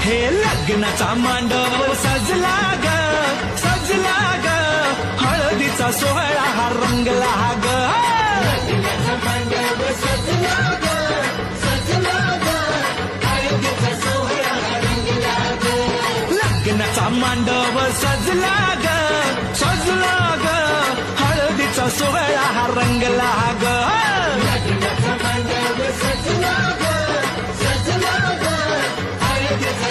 हे लग्नाचा मांडव सजला ग सजला ग हळदीचा सोहळा हा रंगला ग लग्नाचा मांडव सजला ग सजला ग हळदीचा सोहळा हा रंगला ग लग्नाचा मांडव सजला ग सजला ग हळदीचा सोहळा हा रंगला ग लग्नाचा मांडव सजला ग सजला ग हळदीचा